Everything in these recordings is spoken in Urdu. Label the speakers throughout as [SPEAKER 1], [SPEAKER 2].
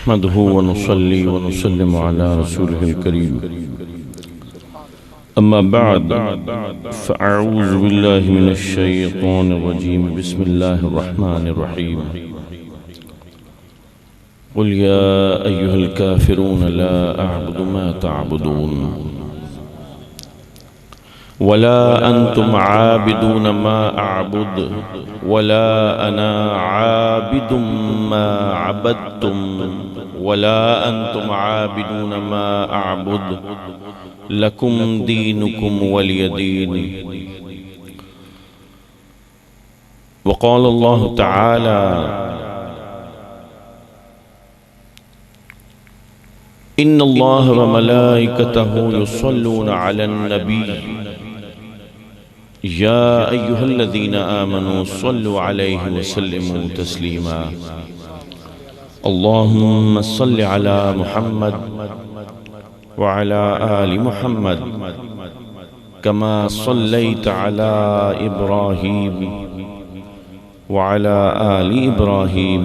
[SPEAKER 1] نحمده ونصلي ونسلم على رسوله الكريم أما بعد فأعوذ بالله من الشيطان الرجيم بسم الله الرحمن الرحيم قل يا أيها الكافرون لا أعبد ما تعبدون ولا أنتم عابدون ما أعبد ولا أنا عابد ما عبدتم ولا أنتم عابدون ما أعبد لكم دينكم ولي دين. وقال الله تعالى إن الله وملائكته يصلون على النبي يا أيها الذين آمنوا صلوا عليه وسلموا تسليما. اللهم صل على محمد وعلى آل محمد كما صليت على إبراهيم وعلى آل إبراهيم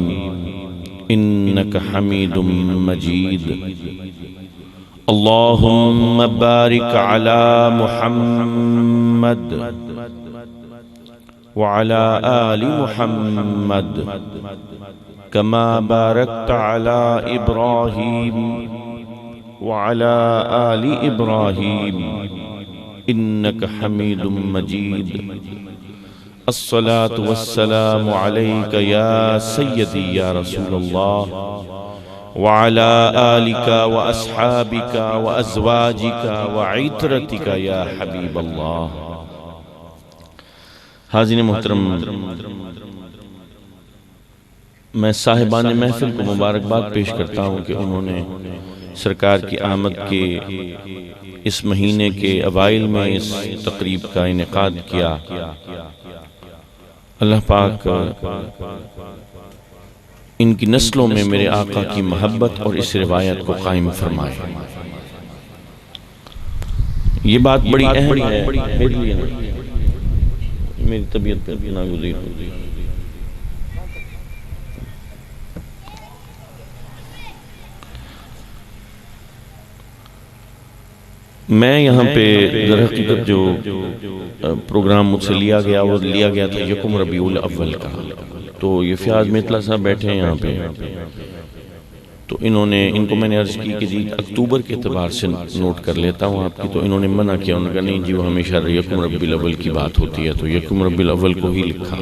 [SPEAKER 1] إنك حميد مجيد. اللهم بارك على محمد وعلى آل محمد كما باركت على إبراهيم وعلى آل إبراهيم إنك حميد مجيد. الصلاة والسلام عليك يا سيدي يا رسول الله وعلى آلك وأصحابك وأزواجك وعترتك يا حبيب الله. حاضرین محترم، میں صاحبان محفل کو مبارکباد پیش کرتا ہوں کہ انہوں نے سرکار کی آمد کے اس مہینے کے اوائل میں اس تقریب کا انعقاد کیا. اللہ پاک ان کی نسلوں میں میرے آقا کی محبت اور اس روایت کو قائم فرمائے. یہ بات بڑی اہم ہے میرے لیے، میری طبیعت پر ناگزیر ہوتی ہے. میں یہاں پہ در حقیقت جو پروگرام مجھ سے لیا گیا وہ لیا گیا تھا یکم ربیع الاول کا. تو یہ فیاض میتلا صاحب بیٹھے ہیں یہاں پہ، تو ان کو میں نے عرض کی کہ جی اکتوبر کے اعتبار سے نوٹ کر لیتا ہوں آپ کی. تو انہوں نے منع کیا، انہوں نے کہا نہیں جی وہ ہمیشہ یکم ربیع الاول کی بات ہوتی ہے، تو یکم ربیع الاول کو ہی لکھا.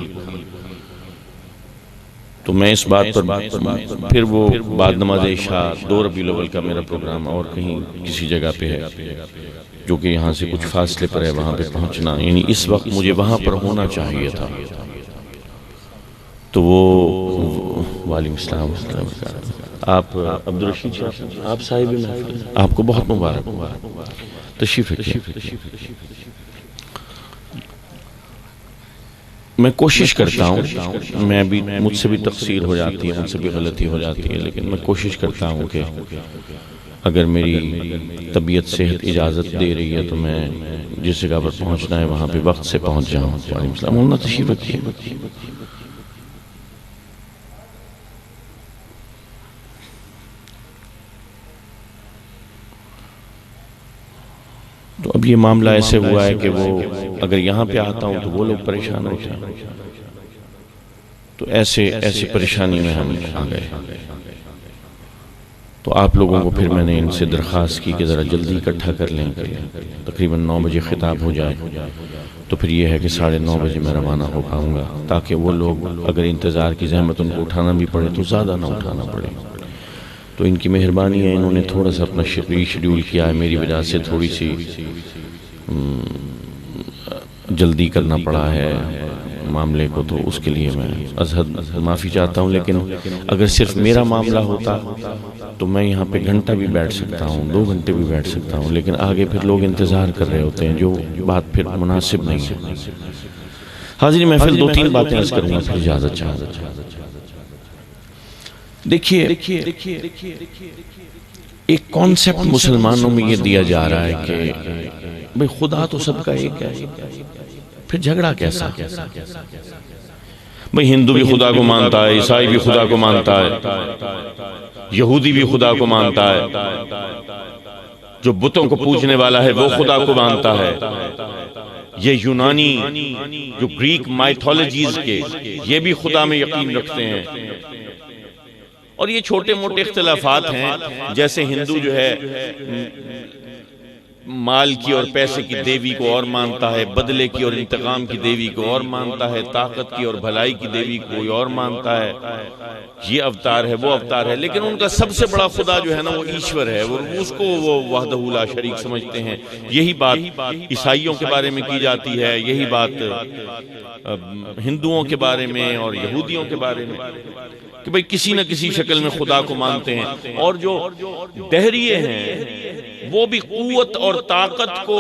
[SPEAKER 1] تو میں اس بات پر پھر وہ بعد نماز عشاء 2 ربیع الاول کا میرا پروگرام اور کہیں کسی جگہ پہ ہے جو کہ یہاں سے کچھ فاصلے پر ہے، وہاں پہ پہنچنا، یعنی اس وقت مجھے وہاں پر ہونا چاہیے تھا. تو وہ وعلیکم السلام آپ عبدالرشید شاہ آپ صاحب محفل، آپ کو بہت مبارک تشریف رکھیے. میں کوشش کرتا ہوں، مجھ سے بھی تقصیر ہو جاتی ہے، مجھ سے بھی غلطی ہو جاتی ہے، لیکن میں کوشش کرتا ہوں کہ اگر میری طبیعت صحت اجازت دے رہی ہے تو میں جس جگہ پر پہنچنا ہے وہاں پہ وقت سے پہنچ جاؤں. وعلیکم السلام، مولانا تشریف رکھیے. تو اب یہ معاملہ ایسے ہوا ہے کہ وہ اگر یہاں پہ آتا ہوں تو وہ لوگ پریشان ہوتے ہیں، تو ایسی پریشانی میں ہم آ گئے. تو آپ لوگوں کو پھر میں نے ان سے درخواست کی کہ ذرا جلدی اکٹھا کر لیں کہ تقریباً 9 بجے خطاب ہو جائے. تو پھر یہ ہے کہ 9:30 بجے میں روانہ ہو پاؤں گا، تاکہ وہ لوگ اگر انتظار کی زحمت ان کو اٹھانا بھی پڑے تو زیادہ نہ اٹھانا پڑے. تو ان کی مہربانی ہے، انہوں نے تھوڑا سا اپنا شیڈیول کیا ہے، میری وجہ سے تھوڑی سی جلدی کرنا پڑا ہے معاملے کو، تو اس کے لیے میں از حد معافی چاہتا ہوں. لیکن اگر صرف میرا معاملہ ہوتا تو میں یہاں پہ گھنٹہ بھی بیٹھ سکتا ہوں، 2 گھنٹے بھی بیٹھ سکتا ہوں، لیکن آگے پھر لوگ انتظار کر رہے ہوتے ہیں جو بات پھر مناسب نہیں ہے. حاضرین محفل 2-3 باتیں عرض کروں گا پھر اجازت چاہتا. دیکھیے ایک کانسیپٹ مسلمانوں میں یہ دیا جا رہا ہے کہ بھئی خدا تو سب کا ایک ہے، پھر جھگڑا کیسا؟ بھئی ہندو بھی خدا کو مانتا ہے، عیسائی بھی خدا کو مانتا ہے، یہودی بھی خدا کو مانتا ہے، جو بتوں کو پوجنے والا ہے وہ خدا کو مانتا ہے، یہ یونانی جو گریک مائتھولوجیز کے یہ بھی خدا میں یقین رکھتے ہیں۔ اور یہ چھوٹے موٹے اختلافات ہیں، جیسے ہندو جو ہے مال کی اور پیسے کی دیوی کو اور مانتا ہے، بدلے کی اور انتقام کی دیوی کو اور مانتا ہے، طاقت کی اور بھلائی کی دیوی کو کوئی اور مانتا ہے، یہ اوتار ہے وہ اوتار ہے، لیکن ان کا سب سے بڑا خدا جو ہے نا وہ ایشور ہے، اس کو وہ وحدہ لا شریک سمجھتے ہیں۔ یہی بات عیسائیوں کے بارے میں کی جاتی ہے، یہی بات ہندوؤں کے بارے میں اور یہودیوں کے بارے میں، کہ بھئی کسی نہ کسی شکل میں خدا کو مانتے ہیں۔ اور جو دہریے ہیں وہ بھی قوت اور طاقت کو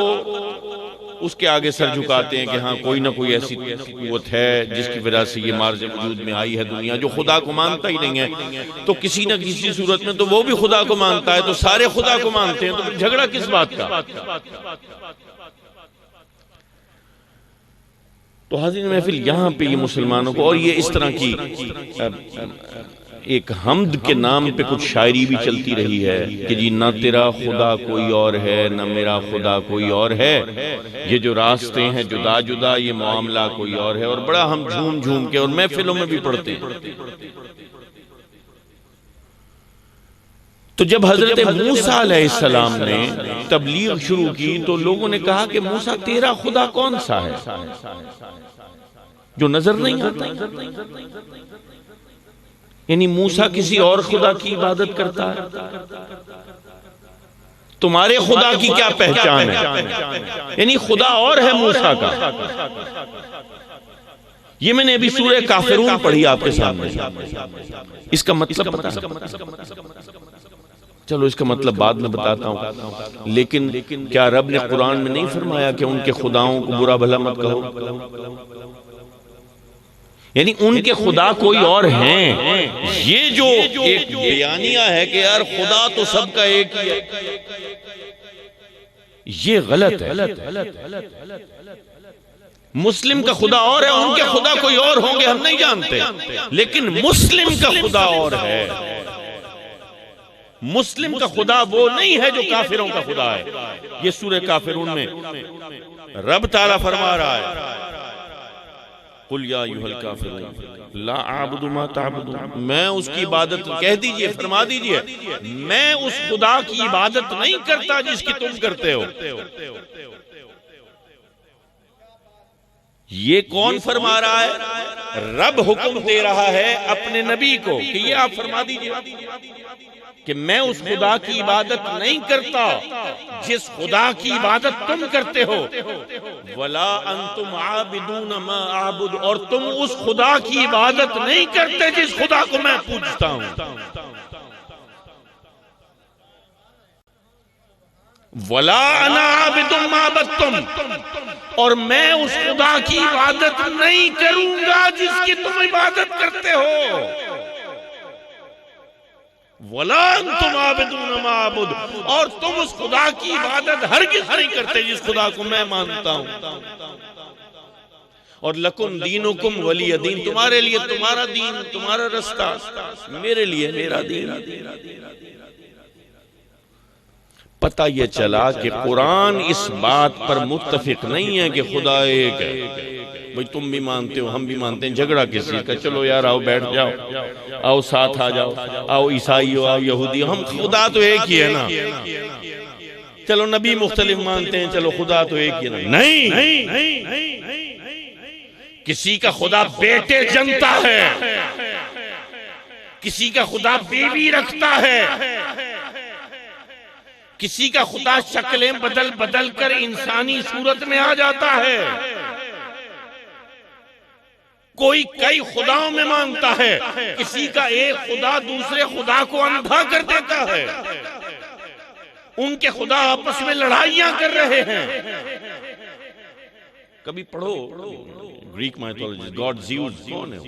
[SPEAKER 1] اس کے آگے سر جھکاتے ہیں کہ ہاں کوئی نہ کوئی ایسی قوت ہے جس کی وجہ سے یہ مارج وجود میں آئی ہے دنیا، جو خدا کو مانتا ہی نہیں ہے تو کسی نہ کسی صورت میں تو وہ بھی خدا کو مانتا ہے، تو سارے خدا کو مانتے ہیں، تو جھگڑا کس بات کا؟ تو حاضرین محفل یہاں پہ یہ مسلمانوں کو، اور یہ اس طرح کی ایک حمد کے نام پہ کچھ شاعری بھی چلتی رہی ہے کہ جی نہ تیرا خدا کوئی اور ہے نہ میرا خدا کوئی اور ہے، یہ جو راستے ہیں جدا جدا یہ معاملہ کوئی اور ہے، اور بڑا ہم جھوم جھوم کے اور محفلوں میں بھی پڑھتے ہیں۔ تو جب حضرت موسیٰ علیہ السلام نے تبلیغ شروع کی تو لوگوں نے کہا کہ موسیٰ تیرا خدا کون سا ہے جو نظر نہیں آتا؟ یعنی موسیٰ کسی اور خدا کی عبادت کرتا ہے، تمہارے خدا کی کیا پہچان ہے؟ یعنی خدا اور ہے موسیٰ کا۔ یہ میں نے ابھی سورہ کافرون پڑھی آپ کے سامنے، اس کا مطلب پتا چلو اس کا مطلب بعد میں بتاتا ہوں، لیکن کیا رب نے قرآن میں نہیں فرمایا کہ ان کے خداؤں کو برا بھلا مت کہو؟ یعنی ان کے خدا کوئی اور ہیں۔ یہ جو ایک بیانیہ ہے کہ یار خدا تو سب کا ایک ہی ہے، یہ غلط ہے۔ مسلم کا خدا اور ہے، ان کے خدا کوئی اور ہوں گے ہم نہیں جانتے، لیکن مسلم کا خدا اور ہے۔ مسلم کا خدا وہ نہیں ہے جو کافروں کا خدا ہے۔ یہ سورہ کافرون میں رب تعالیٰ فرما رہا ہے قُلْ يَا أَيُّهَا الْكَافِرُونَ لَا أَعْبُدُ مَا تَعْبُدُونَ، میں اس کی عبادت کہہ دیجئے، فرما دیجئے میں اس خدا کی عبادت نہیں کرتا جس کی تم کرتے ہو۔ یہ کون فرما رہا ہے؟ رب حکم دے رہا ہے اپنے نبی کو کہ یہ آپ فرما دیجئے کہ میں اس خدا کی عبادت نہیں کرتا جس خدا کی عبادت تم کرتے ہو، وَلَا أَنْتُمْ عَابِدُونَ مَا أَعْبُدُ، اور تم اس خدا کی عبادت نہیں کرتے جس خدا کو میں پوجتا ہوں۔ وَلَا أَنَا عَابِدٌ مَا عَبَدتُّمْ، اور میں اس خدا کی عبادت نہیں کروں گا جس کی تم عبادت کرتے ہو۔ وَلَا أَنْتُمْ عَابِدُونَ مَا أَعْبُدُ، اور تم اس خدا کی عبادت ہرگز نہیں کرتے جس خدا کو میں مانتا ہوں۔ اور لَكُمْ دِينُكُمْ وَلِيَ دِين، تمہارے لیے تمہارا دین، تمہارا رستہ، میرے لیے میرا دین۔ پتہ یہ چلا کہ قرآن اس بات پر متفق نہیں ہے کہ خدا ایک ہے۔ بھئی تم بھی مانتے ہو ہم بھی مانتے ہیں، جھگڑا کس چیز کا؟ چلو یار آؤ بیٹھ جاؤ، آؤ ساتھ آ جاؤ، آؤ عیسائی ہو آؤ یہودی ہو، ہم خدا تو ایک ہی ہے نا۔ چلو نبی مختلف مانتے ہیں، چلو خدا تو ایک ہی ہے نا۔ نہیں، کسی کا خدا بیٹے جنتا ہے، کسی کا خدا بیوی رکھتا ہے، کسی کا خدا شکلیں بدل بدل کر انسانی صورت میں آ جاتا ہے، کوئی کئی خداؤں میں مانگتا ہے، کسی کا ایک خدا دوسرے خدا کو اندھا کر دیتا ہے، ان کے خدا آپس میں لڑائیاں کر رہے ہیں۔ کبھی پڑھو گریک مائتھولوجی، گاڈ زیوس کون ہے،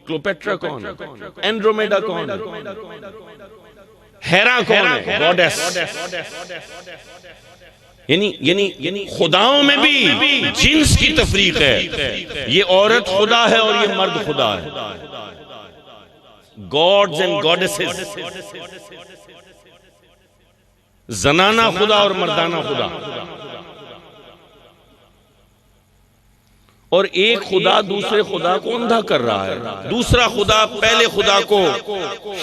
[SPEAKER 1] کلوپیٹرا کون ہے، اینڈرومیڈا کون ہے، ہیرا کون ہے، گاڈیس۔ یعنی خداؤں میں بھی جنس کی تفریق ہے، یہ عورت خدا ہے اور یہ مرد خدا ہے۔ گاڈز اینڈ گاڈیسز، زنانہ خدا اور مردانہ خدا، اور ایک خدا دوسرے خدا کو اندھا کر رہا ہے، دوسرا خدا پہلے خدا کو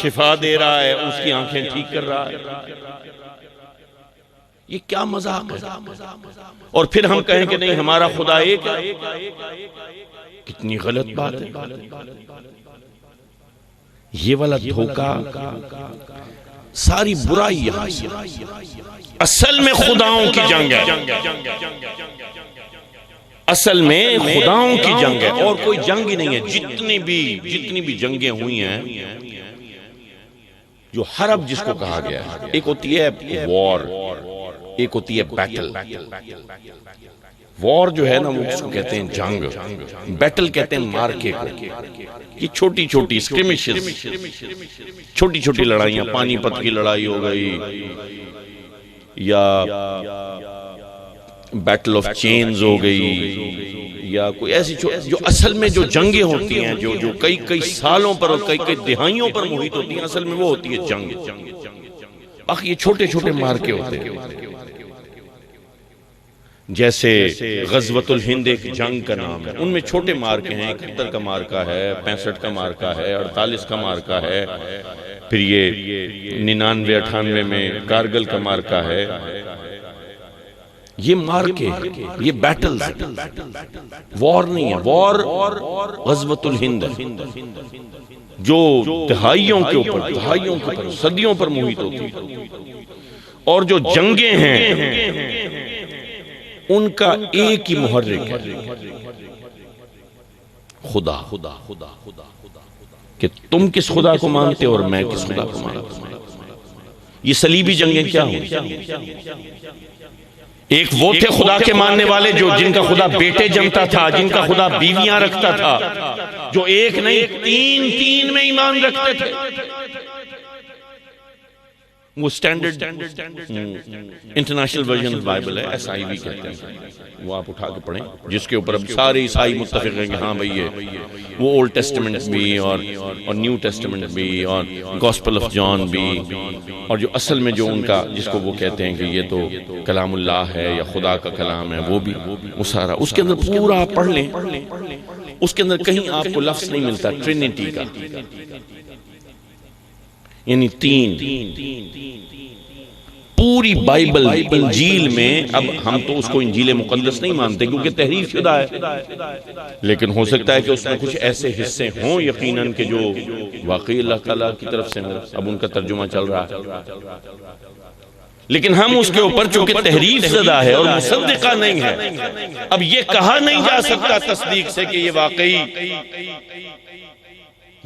[SPEAKER 1] شفا دے رہا ہے، اس کی آنکھیں ٹھیک کر رہا ہے۔ یہ کیا مذاق ہے؟ اور پھر ہم کہیں کہ نہیں ہمارا خدا ایک ہے، کتنی غلط بات ہے۔ یہ والا دھوکہ، ساری برائی یہاں سے، اصل میں خداؤں کی جنگ ہے، اصل میں خداؤں کی جنگ ہے، اور کوئی جنگ ہی نہیں ہے۔ جتنی بھی جنگیں ہوئی ہیں، جو حرب جس کو کہا گیا ہے، ایک ہوتی ہے وار، ایک ہوتی ہے بیٹل۔ وار جو ہے نا وہ اس کو کہتے ہیں جنگ، بیٹل کہتے ہیں مارکے کو۔ یہ چھوٹی چھوٹی سکرمشز، چھوٹی چھوٹی لڑائیاں، پانی پت کی لڑائی ہو گئی، یا بیٹل آف چینز ہو گئی، یا کوئی ایسی جو اصل میں جو جنگیں ہوتی ہیں، جو کئی سالوں پر اور کئی دہائیوں پر محیط ہوتی ہیں، اصل میں وہ ہوتی ہے جنگ۔ باقی یہ چھوٹے چھوٹے مارکے ہوتے ہیں، جیسے غزوۃ الہند ایک جنگ کا نام ہے، ان میں چھوٹے مارکے ہیں، 71 کا مارکہ ہے، 65 کا مارکہ ہے، 48 کا مارکہ ہے، پھر یہ 99 98 میں کارگل کا مارکہ ہے۔ یہ مارکے، یہ بیٹلز، وار نہیں ہے۔ وار غزوۃ الہند ہے، جو دہائیوں کے اوپر صدیوں پر محیط ہوتی ہے، اور جو جنگیں ہیں ان کا ایک ہی محرک ہے، خدا۔ کہ تم کس خدا کو مانتے اور میں کس خدا کو مانتا ہوں۔ یہ صلیبی جنگیں کیا ہوں؟ ایک وہ تھے خدا کے ماننے والے جو جن کا خدا بیٹے جنتا تھا، جن کا خدا بیویاں رکھتا تھا، جو ایک نہیں تین میں ایمان رکھتے تھے۔ وہ سٹینڈرڈ انٹرنیشنل ورژن بائبل ہے، SIV کہتے ہیں، وہ آپ اٹھا کے پڑھیں، جس کے اوپر اب سارے عیسائی متفق ہیں کہ ہاں بھئی یہ وہ اولڈ ٹیسٹمنٹ بھی اور نیو ٹیسٹمنٹ بھی اور گاسپل آف جان بھی، اور جو اصل میں جو ان کا جس کو وہ کہتے ہیں کہ یہ تو کلام اللہ ہے یا خدا کا کلام ہے، وہ بھی وہ سارا اس کے اندر پورا آپ پڑھ لیں، اس کے اندر کہیں آپ کو لفظ نہیں ملتا ٹرینٹی کا، یعنی تین۔ پوری بائبل انجیل میں، اب ہم تو اس کو انجیل مقدس نہیں مانتے کیونکہ تحریف شدہ ہے، لیکن ہو سکتا ہے کہ اس میں کچھ ایسے حصے ہوں یقیناً کہ جو واقعی اللہ تعالیٰ کی طرف سے ہوں، اب ان کا ترجمہ چل رہا ہے، لیکن ہم اس کے اوپر چونکہ تحریف زدہ ہے اور مصدقہ نہیں ہے، اب یہ کہا نہیں جا سکتا تصدیق سے کہ یہ واقعی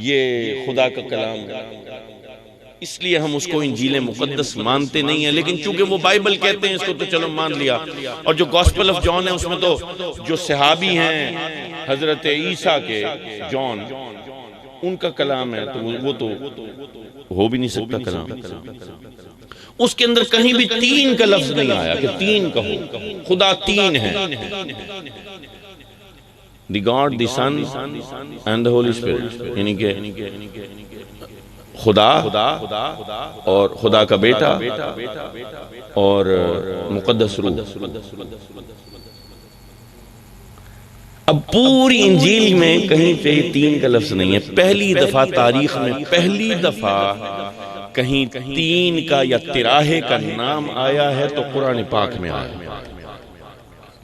[SPEAKER 1] یہ خدا کا کلام ہے، اس لیے ہم اس کو انجیل مقدس مانتے نہیں ہیں۔ لیکن چونکہ وہ بائبل کہتے ہیں اس کو تو چلو مان لیا، اور جو گاسپل آف جان ہے اس میں تو جو صحابی ہیں حضرت عیسیٰ کے، جان، ان کا کلام ہے، تو وہ تو ہو بھی نہیں سکتا کلام۔ اس کے اندر کہیں بھی تین کا لفظ نہیں آیا کہ تین کہو، خدا تین ہے، the God, the Son and the Holy Spirit, یعنی کہ خدا اور خدا کا بیٹا اور مقدس روح۔ اب پوری انجیل میں کہیں پہ تین کا لفظ نہیں ہے۔ پہلی دفعہ تاریخ میں پہلی دفعہ کہیں تین کا یا تراہے کا نام آیا ہے تو قرآن پاک میں آیا۔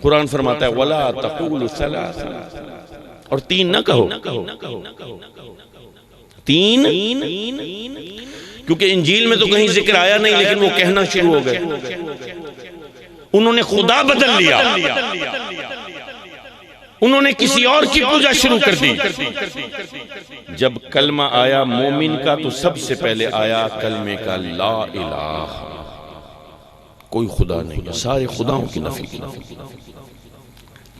[SPEAKER 1] قرآن فرماتا ہے وَلَا تَقُولُ ثَلَاثَ، اور تین نہ کہو، تین، کیونکہ انجیل میں تو کہیں ذکر آیا نہیں، لیکن وہ کہنا شروع ہو گئے، انہوں نے خدا بدل لیا، انہوں نے کسی اور کی پوجا شروع کر دی۔ جب کلمہ آیا مومن کا تو سب سے پہلے آیا کلمے کا لا الہ، کوئی خدا نہیں، سارے خداؤں کی نفی،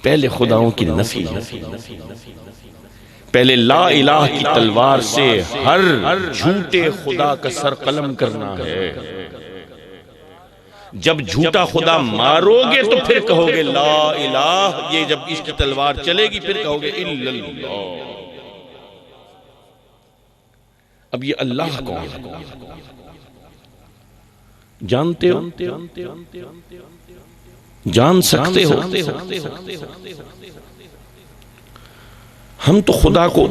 [SPEAKER 1] پہلے خداؤں کی نفی، پہلے لا الہ کی تلوار سے ہر جھوٹے خدا کا سر قلم کرنا ہے۔ جب جھوٹا خدا مارو گے تو پھر کہو گے لا الہ، یہ جب اس کی تلوار چلے گی پھر کہو گے الا اللہ۔ اب یہ اللہ کون ہے جانتے ہو؟ جان سکتے ہو؟ ہم تو خدا کو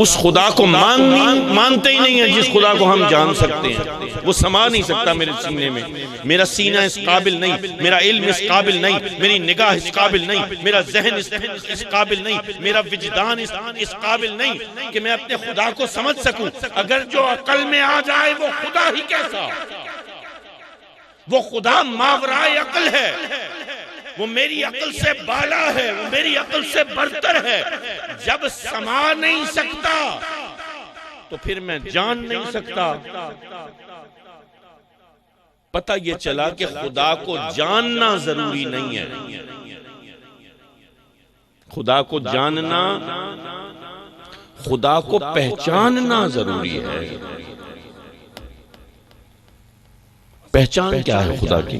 [SPEAKER 1] اس خدا کو مانتے ہی نہیں ہیں جس خدا کو ہم جان سکتے ہیں. وہ سما نہیں سکتا میرے سینے میں. میرا سینہ اس قابل نہیں, میرا علم اس قابل نہیں, میری نگاہ اس قابل نہیں, میرا ذہن اس قابل نہیں, میرا وجدان اس قابل نہیں کہ میں اپنے خدا کو سمجھ سکوں. اگر جو عقل میں آ جائے وہ خدا ہی کیسا, وہ خدا ماورائے عقل ہے, وہ میری عقل سے بالا ہے, وہ میری عقل سے برتر ہے. جب سما نہیں سکتا تو پھر میں جان نہیں سکتا. پتہ یہ چلا کہ خدا کو جاننا ضروری نہیں ہے. خدا کو جاننا, خدا کو پہچاننا ضروری ہے. پہچان کیا ہے خدا کی؟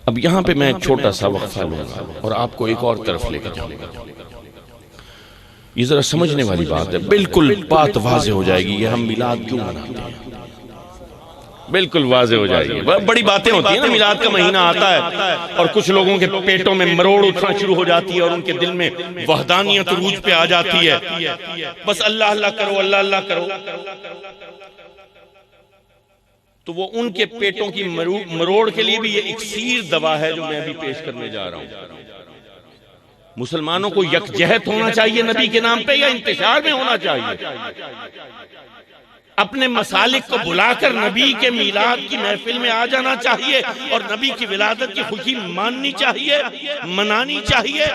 [SPEAKER 1] اب یہاں پہ میں ایک چھوٹا سا وقفہ لوں گا اور آپ کو ایک اور طرف لے کے جاؤں گا. یہ ذرا سمجھنے والی بات ہے, بالکل بات واضح ہو جائے گی. یہ ہم میلاد کیوں مناتے ہیں بالکل واضح ہو جائے گی. بڑی باتیں ہوتی ہیں نا, میلاد کا مہینہ آتا ہے اور کچھ لوگوں کے پیٹوں میں مروڑ اٹھنا شروع ہو جاتی ہے اور ان کے دل میں وحدانیت عروج پہ آ جاتی ہے. بس اللہ اللہ کرو, اللہ اللہ کرو. تو وہ ان کے پیٹوں کی مروڑ کے لیے بھی یہ اکسیر دوا ہے جو میں ابھی پیش کرنے جا رہا ہوں. مسلمانوں کو یکجہت ہونا چاہیے نبی کے نام پہ یا انتشار میں ہونا چاہیے؟ اپنے مسالک کو بلا کر نبی کے میلاد کی محفل میں آ جانا چاہیے اور نبی کی ولادت کی خوشی ماننی چاہیے, منانی چاہیے,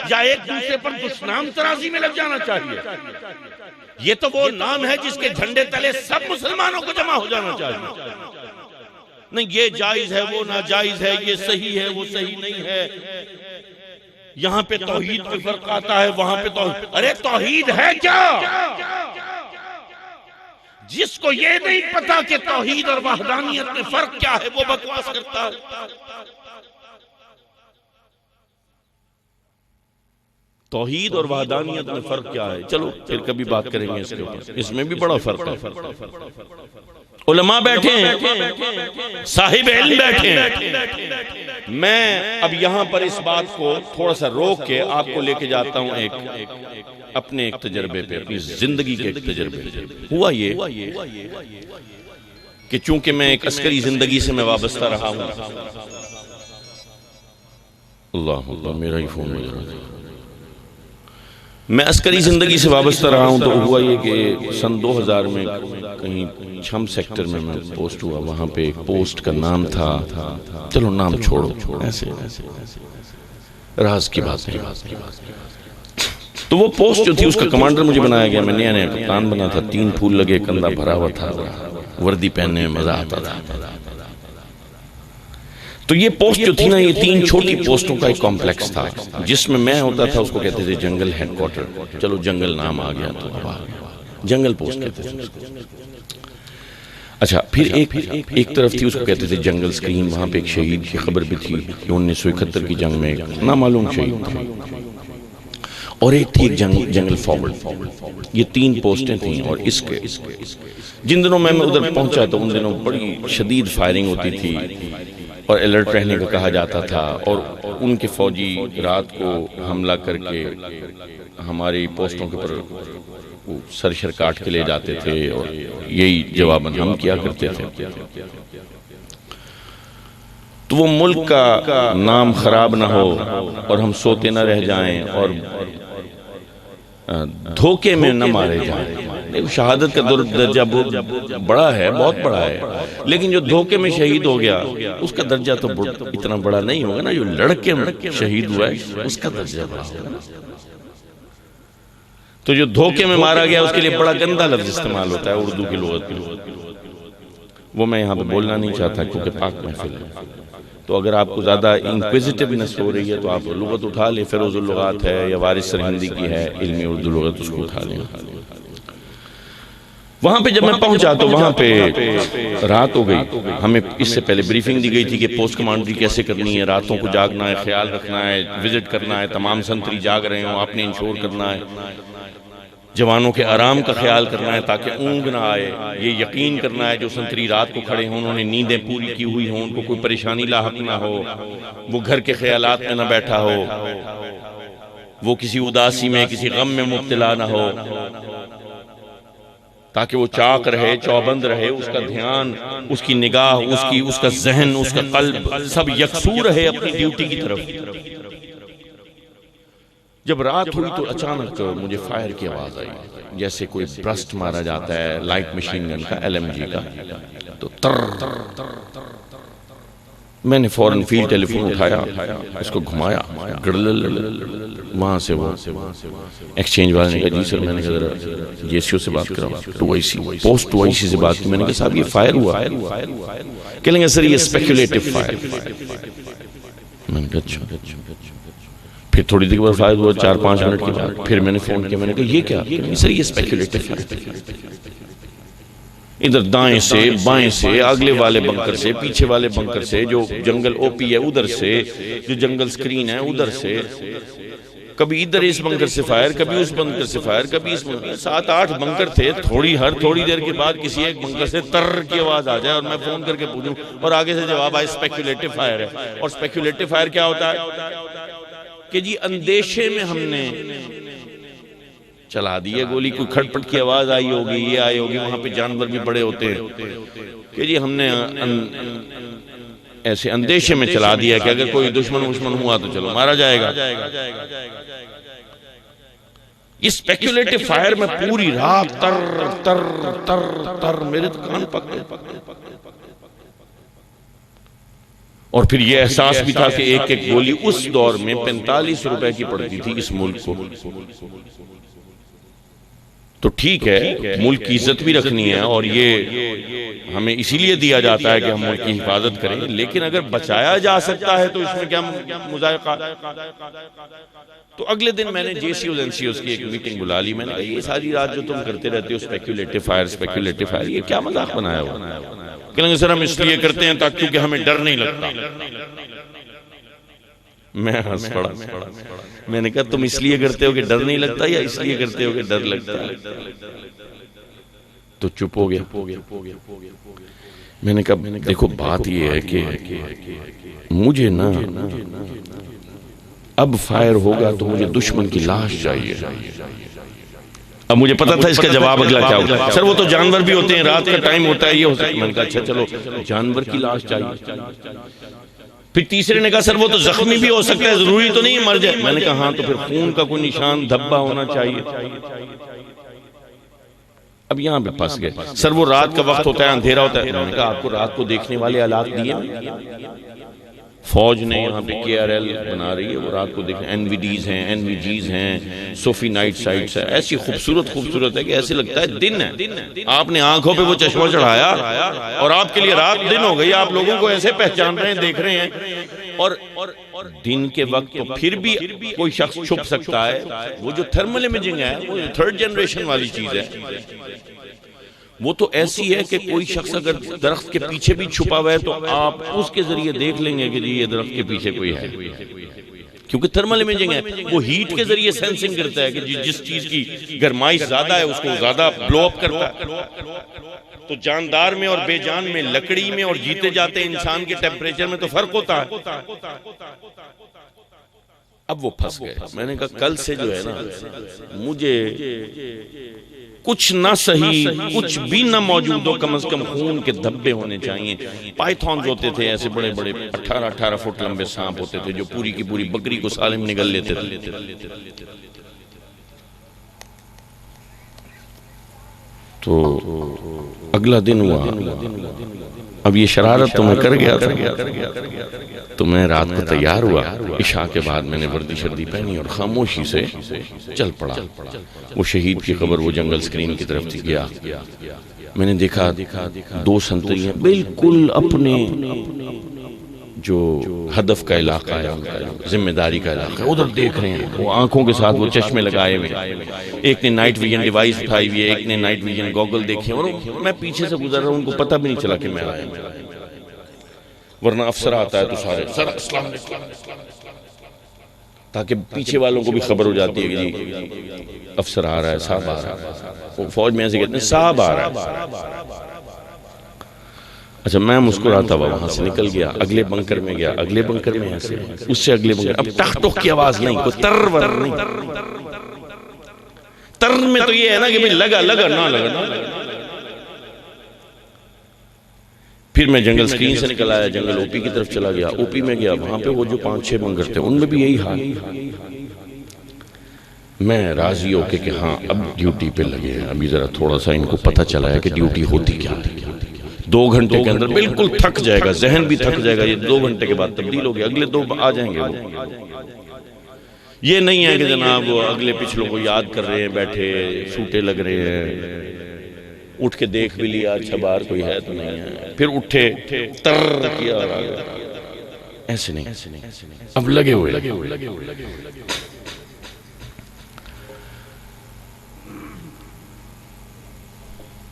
[SPEAKER 1] یا ایک دوسرے پر دشنام ترازی میں لگ جانا چاہیے؟ یہ تو وہ نام ہے جس کے جھنڈے تلے سب مسلمانوں کو جمع ہو جانا چاہیے. نہیں, یہ جائز ہے, وہ ناجائز ہے, یہ صحیح ہے, وہ صحیح نہیں ہے. یہاں پہ توحید پہ فرق آتا ہے, وہاں پہ توحید. ارے توحید ہے کیا؟ جس کو یہ نہیں پتا کہ توحید اور وحدانیت میں فرق کیا ہے وہ بکواس کرتا ہے. توحید اور وحدانیت میں فرق کیا ہے؟ چلو پھر کبھی بات کریں گے اس کے اوپر. اس میں بھی بڑا فرق ہے. علماء بیٹھے ہیں, صاحب علم بیٹھے ہیں. میں اب یہاں پر اس بات کو تھوڑا سا روک کے آپ کو لے کے جاتا ہوں اپنے ایک تجربے پہ, اپنی زندگی کے ایک تجربے پہ. ہوا یہ کہ چونکہ میں ایک عسکری زندگی سے میں وابستہ رہا ہوں. اللہ اللہ, میرا ہی فون ہو جا رہا ہے. میں عسکری زندگی سے وابستہ رہا ہوں تو ہوا یہ کہ سن 2000 میں کہیں چھم سیکٹر میں پوسٹ ہوا. وہاں پہ ایک پوسٹ کا نام تھا, چلو نام چھوڑو, ایسے راز کی بات نہیں. تو وہ پوسٹ جو تھی اس کا کمانڈر مجھے بنایا گیا. میں نیا کپتان بنا تھا, 3 پھول لگے, کندھا بھرا ہوا تھا, وردی پہننے میں مزہ آتا تھا. تو یہ پوسٹ جو تھی نا, یہ 3 چھوٹی پوسٹوں کا ایک کمپلیکس تھا جس میں ہوتا تھا. اس کو کہتے تھے جنگل ہیڈ کوارٹر. چلو جنگل نام آ گیا تو جنگل پوسٹ کہتے تھے. اچھا, پھر ایک طرف تھی, اس کو کہتے تھے جنگل سکرین. وہاں پہ ایک شہید کی خبر بھی تھی کہ 1971 کی جنگ میں ایک نامعلوم شہید تھا, اور ایک تھی جنگل فارورڈ. یہ 3 پوسٹیں تھیں. اور اس کے جن دنوں میں ادھر پہنچا تو ان دنوں بڑی شدید فائرنگ ہوتی تھی اور الرٹ رہنے کا کہا جاتا تھا. اور ان کے فوجی رات کو حملہ کر کے ہماری پوسٹوں کے پر سر کاٹ کے لے جاتے تھے, اور یہی جواباً ہم کیا کرتے تھے. تو وہ ملک کا نام خراب نہ ہو اور ہم سوتے نہ رہ جائیں اور دھوکے میں نہ مارے جائیں. شہادت کا درجہ بہت بڑا ہے, بہت بڑا ہے, لیکن جو دھوکے میں شہید ہو گیا اس کا درجہ تو اتنا بڑا نہیں ہوگا نا جو لڑکے شہید ہوا ہے اس کا درجہ بڑا ہوگا. تو جو دھوکے میں مارا گیا اس کے لیے بڑا گندا لفظ استعمال ہوتا ہے اردو کی لغت میں. وہ میں یہاں پہ بولنا نہیں چاہتا کیونکہ پاک محفل ہے. تو اگر آپ کو زیادہ انکویزیٹیونیس ہو رہی ہے تو آپ لغت اٹھا لیں, فیروز اللغات ہے یا وارث سرہندی کی ہے علمی اردو لغت, اس کو اٹھا لیں. وہاں پہ جب میں پہنچا تو وہاں پہ رات ہو گئی. ہمیں اس سے پہلے بریفنگ دی گئی تھی کہ پوسٹ کمانڈری کیسے کرنی ہے, راتوں کو جاگنا ہے, خیال رکھنا ہے, وزٹ کرنا ہے, تمام سنتری جاگ رہے ہوں, آپ نے انشور کرنا ہے. جوانوں کے آرام کا خیال کرنا ہے تاکہ اونگ نہ آئے، یہ یقین کرنا ہے جو سنتری رات کو کھڑے ہوں انہوں نے نیندیں پوری کی ہوئی ہوں، ان کو کوئی پریشانی لاحق نہ ہو، وہ گھر کے خیالات میں نہ بیٹھا ہو، وہ کسی اداسی میں کسی غم میں مبتلا نہ ہو، تاکہ وہ چاک رہے، چوبند رہے، اس کا دھیان، اس کی نگاہ، اس کا ذہن، اس کا قلب سب یکسو رہے اپنی ڈیوٹی کی طرف۔ جب رات ہوئی تو اچانک مجھے فائر کی آواز آئی، جیسے کوئی برسٹ مارا جاتا ہے لائٹ مشین گن کا، LMG کا، تو تر۔ میں نے فوراً فیلڈ ٹیلی فون اٹھایا، اس کو گھمایا، وہاں سے وہ ایکسچینج والے نے کہا جی سر، میں نے کہا ذرا JCO سے بات کرا، پوسٹ 2IC سے بات کی۔ میں نے کہا صاحب یہ فائر ہوا، کہنے گے سر یہ اسپیکولیٹو فائر۔ میں نے کہا اچھا۔ پھر تھوڑی دیر بعد فائر ہوا، 4-5 منٹ کے بعد پھر میں نے فون کیا، میں نے کہا یہ کیا؟ سر یہ اسپیکولیٹو فائر، ادھر دائیں سے بائیں سے، اگلے والے بنکر سے، پیچھے والے بنکر سے، جو جنگل OP ہے ادھر سے، جو جنگل سکرین ہے ادھر سے، کبھی ادھر اس بنکر سے فائر، کبھی اس بنکر سے فائر، کبھی اس بنکر، 7-8 بنکر تھے، ہر تھوڑی دیر کے بعد کسی ایک بنکر سے تر کی آواز آ جائے اور میں فون کر کے پوچھوں اور آگے سے جواب آئے اسپیکولیٹو فائر ہے۔ اور اسپیکولیٹو فائر کیا ہوتا ہے کہ جی اندیشے میں ہم نے چلا دی ہے گولی، کوئی کھٹ پٹ کی آواز آئی ہوگی، یہ آئی ہوگی، وہاں پہ جانور بھی بڑے ہوتے ہیں، کہ جی ہم نے ایسے اندیشے میں چلا دیا کہ اگر کوئی دشمن ہوا تو چلو مارا جائے گا۔ اس اسپیکولیٹو فائر میں پوری رات تر تر تر تر میرے تو کان پک گئے۔ اور پھر یہ احساس بھی تھا کہ ایک ایک گولی اس دور میں 45 روپے کی پڑتی تھی اس ملک کو۔ تو ٹھیک ہے ملک کی عزت بھی رکھنی ہے اور یہ ہمیں اسی لیے دیا جاتا ہے کہ ہم ملک کی حفاظت کریں، لیکن اگر بچایا جا سکتا ہے تو اس میں کیا مذائقہ۔ تو اگلے دن میں نے JCOs NCOs کی ایک میٹنگ بلا لی۔ میں نے کہا یہ ساری رات جو تم کرتے رہتے ہو اسپیکولیٹو فائر، یہ کیا مذاق بنایا ہو؟ کہیں گے سر ہم اس لیے کرتے ہیں تاکہ کیونکہ ہمیں ڈر نہیں لگتا۔ میں ہنس پڑا، میں نے کہا تم اس لیے کرتے ہو کہ ڈر نہیں لگتا یا اس لیے کرتے ہو کہ ڈر لگتا ہے؟ تو چپ ہو گیا۔ میں نے کہا دیکھو بات یہ ہے کہ مجھے نا اب فائر ہوگا تو مجھے دشمن کی لاش چاہیے۔ اب مجھے پتا تھا اس کا جواب اگلا کیا ہوگا، سر وہ تو جانور بھی ہوتے ہیں، رات کا ٹائم ہوتا ہے، یہ ہوتا ہے۔ میں نے کہا اچھا چلو جانور کی لاش چاہیے۔ پھر تیسرے نے کہا سر وہ تو زخمی بھی ہو سکتا ہے، ضروری تو نہیں مر جائے۔ میں نے کہا ہاں تو پھر خون کا کوئی نشان دھبا ہونا چاہیے۔ اب یہاں پہ پھنس گئے۔ سر وہ رات کا وقت ہوتا ہے، اندھیرا ہوتا ہے۔ میں نے کہا آپ کو رات کو دیکھنے والے آلات دیے فوج نے، یہاں پہ KRL بنا رہی ہے، وہ رات کو دیکھیں، NVDs ہیں، NVGs ہیں، صوفی نائٹ سائٹس ہیں، ایسی خوبصورت ہے کہ ایسے لگتا ہے دن ہے۔ آپ نے آنکھوں پہ وہ چشمہ چڑھایا اور آپ کے لیے رات دن ہو گئی، آپ لوگوں کو ایسے پہچان رہے ہیں، دیکھ رہے ہیں۔ اور دن کے وقت تو پھر بھی کوئی شخص چھپ سکتا ہے، وہ جو تھرمل امیجنگ ہے وہ 3rd جنریشن والی چیز ہے، وہ تو ایسی ہے کہ کوئی شخص اگر درخت کے پیچھے بھی چھپا ہوا ہے تو آپ اس کے ذریعے دیکھ لیں گے کہ جی یہ درخت کے پیچھے کوئی ہے، کیونکہ تھرمل امیجنگ ہے، وہ ہیٹ کے ذریعے سینسنگ کرتا ہے کہ جس چیز کی گرمائش زیادہ ہے اس کو زیادہ بلو اپ کرتا ہے۔ تو جاندار میں اور بے جان میں، لکڑی میں اور جیتے جاتے انسان کے ٹیمپریچر میں تو فرق ہوتا ہے۔ اب وہ پھنس گئے۔ میں نے کہا کل سے جو ہے نا مجھے کچھ نہ صحیح، کچھ بھی نہ موجود ہو، کم از کم خون کے دھبے ہونے چاہیے۔ پائتھونز ہوتے تھے ایسے بڑے بڑے 18 فٹ لمبے سانپ ہوتے تھے جو پوری کی پوری بکری کو سالم نگل لیتے تھے۔ تو اگلا دن ہوا، اب یہ شرارت تو میں کر گیا تھا، تو میں رات کو تیار ہوا، عشاء کے بعد میں نے وردی شردی پہنی اور خاموشی سے چل پڑا۔ وہ شہید کی خبر وہ جنگل سکرین کی طرف تھی گیا۔ میں نے دیکھا 2 سنتری ہیں بالکل اپنے جو ہدف کا علاقہ ہے، ذمہ داری کا علاقہ ہے، ادھر دیکھ رہے ہیں، وہ آنکھوں کے ساتھ وہ چشمے لگائے ہوئے، ایک نے نائٹ ویژن ڈیوائس اٹھائی ہوئی ہے، ایک نے نائٹ ویژن گوگل دیکھے، اور میں پیچھے سے گزر رہا ہوں، ان کو پتہ بھی نہیں چلا کہ میں آیا ہوں، ورنہ افسر آتا ہے تو سارے سر اسلام علیکم، تاکہ پیچھے والوں کو بھی خبر ہو جاتی ہے کہ جی افسر آ رہا ہے، صاحب آ رہا ہے. فوج میں ایسے کہتے ہیں صاحب آ رہا ہے. اچھا میں مسکراتا ہوا وہاں سے نکل گیا، اگلے بنکر میں گیا، اگلے بنکر میں ایسے، اس سے اگلے بنکر. اب ٹخ ٹخ کی آواز نہیں، کوئی تر ور نہیں. تر میں تو یہ ہے نا کہ بھئی لگا لگا نہ لگا. پھر میں جنگل سکرین سے نکل آیا، جنگل او پی کی طرف چلا گیا. او پی میں گیا، وہاں پہ وہ جو 5-6 بنکر تھے ان میں بھی یہی حال. میں راضی ہو کہ ہاں اب ڈیوٹی پہ لگے ہیں. ابھی ذرا تھوڑا سا ان کو پتہ چلا ہے کہ ڈیوٹی ہوتی کیا ہے. 2 گھنٹے کے اندر بالکل تھک جائے گا، ذہن بھی تھک جائے گا. یہ 2 گھنٹے کے بعد تبدیل ہو گیا، اگلے 2 آ جائیں گے. یہ نہیں ہے کہ جناب اگلے پچھلوں کو یاد کر رہے ہیں بیٹھے، سوٹے لگ رہے ہیں. اٹھ کے دیکھ بھی لیا اچھا باہر کوئی ہے تو نہیں ہے، پھر اٹھے تر کیا. ایسے نہیں، اب لگے ہوئے.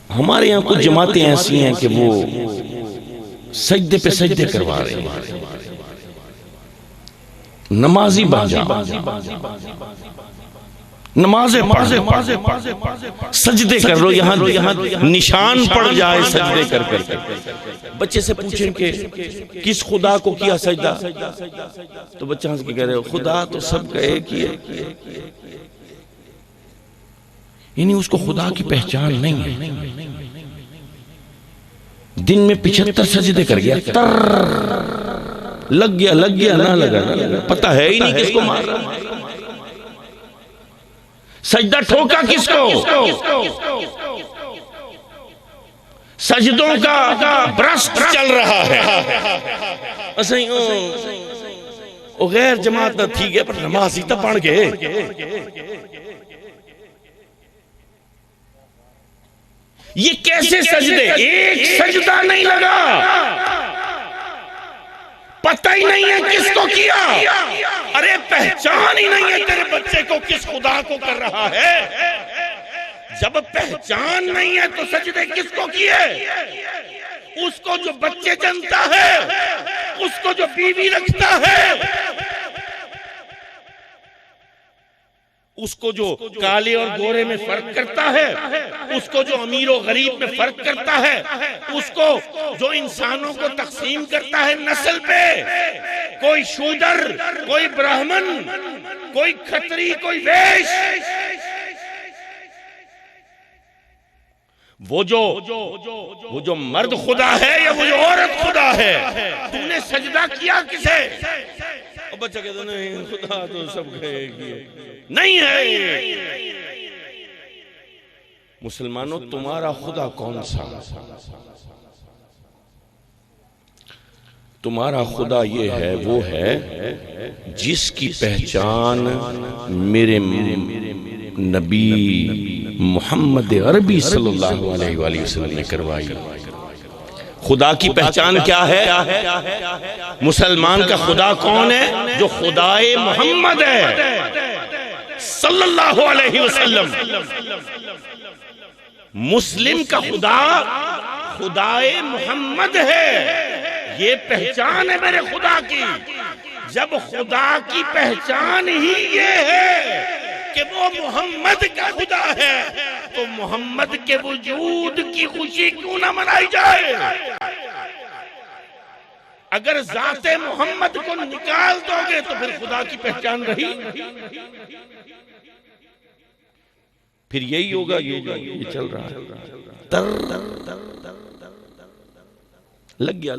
[SPEAKER 1] ہمارے یہاں کچھ جماعتیں ایسی ہیں کہ وہ سجدے پہ سجدے کروا رہے ہیں. نمازی بن جا، نمازیں پڑھ، سجدے کر لو. یہاں نشان پڑ جائے سجدے کر کر. بچے سے پوچھیں کہ کس خدا کو کیا سجدہ، تو بچہ ہنس کے کہہ رہے ہو خدا تو سب کا ایک ہی ہے. یعنی اس کو خدا کی پہچان نہیں ہے. دن میں 75 سجدے کر گیا، تر لگ گیا نہ لگا پتہ ہے ہی نہیں کس کو مار رہا. سجدہ ٹھوکا کس کو؟ سجدوں کا برسٹ چل رہا ہے. غیر جماعت نہ ٹھیک ہے پر نماز ہی تو پڑھ گئے. یہ کیسے سجدے؟ ایک سجدہ نہیں لگا، پتہ ہی نہیں ہے کس کو کیا. ارے پہچان ہی نہیں ہے تیرے بچے کو کس خدا کو کر رہا ہے. جب پہچان نہیں ہے تو سجدے کس کو کیے؟ اس کو جو بچے جنتا ہے، اس کو جو بیوی رکھتا ہے، اس کو جو کالے اور گورے میں فرق کرتا ہے، اس کو جو امیر و غریب میں فرق کرتا ہے، اس کو جو انسانوں کو تقسیم کرتا ہے نسل پہ، کوئی شودر، کوئی برہمن، کوئی کھتری، کوئی ویش. وہ جو مرد خدا ہے یا وہ جو عورت خدا ہے، تو نے سجدہ کیا کسے؟ اور بچہ کہتا نہیں خدا تو سب کہے گی نہیں ہے. مسلمانوں تمہارا خدا کون سا؟ تمہارا خدا یہ ہے، وہ ہے جس کی پہچان میرے نبی محمد عربی صلی اللہ علیہ وآلہ وسلم نے کروائی. خدا کی پہچان کیا ہے؟ مسلمان کا خدا کون ہے؟ جو خدائے محمد ہے صلی اللہ علیہ وسلم. مسلم کا خدا خدائے محمد ہے. یہ پہچان ہے میرے خدا کی. جب خدا کی پہچان ہی یہ ہے کہ وہ محمد کا خدا ہے تو محمد کے وجود کی خوشی کیوں نہ منائی جائے؟ اگر ذات محمد کو نکال دو گے تو پھر خدا کی پہچان رہی. پھر یہی ہوگا یہ چل رہا ہے. لگ گیا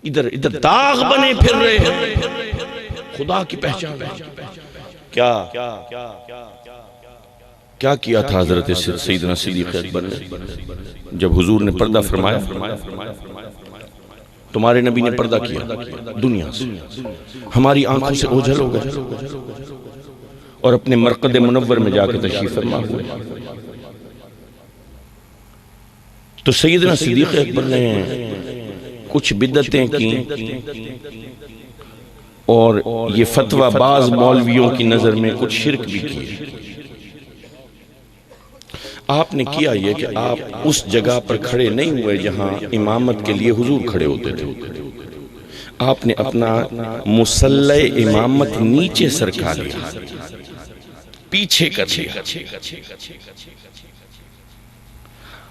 [SPEAKER 1] ادھر داغ بنے پھر رہے ہیں. خدا کی پہچان کیا کیا تھا حضرت سیدنا صدیق اکبر نے جب حضور نے پردہ فرمایا؟ تمہارے نبی نے پردہ کیا دنیا سے، ہماری آنکھوں سے اوجھل ہو گئے اور اپنے مرقد منور میں جا کے تشریف فرما ہوئے. تو سیدنا صدیق اکبر نے کچھ بدعتیں کی اور یہ فتویٰ بعض مولویوں کی نظر میں کچھ شرک بھی کیے. آپ نے کیا یہ کہ آپ اس جگہ پر کھڑے نہیں ہوئے جہاں امامت کے لیے حضور کھڑے ہوتے تھے. آپ نے اپنا مسلح امامت نیچے سرکا لیا، پیچھے کر لیا۔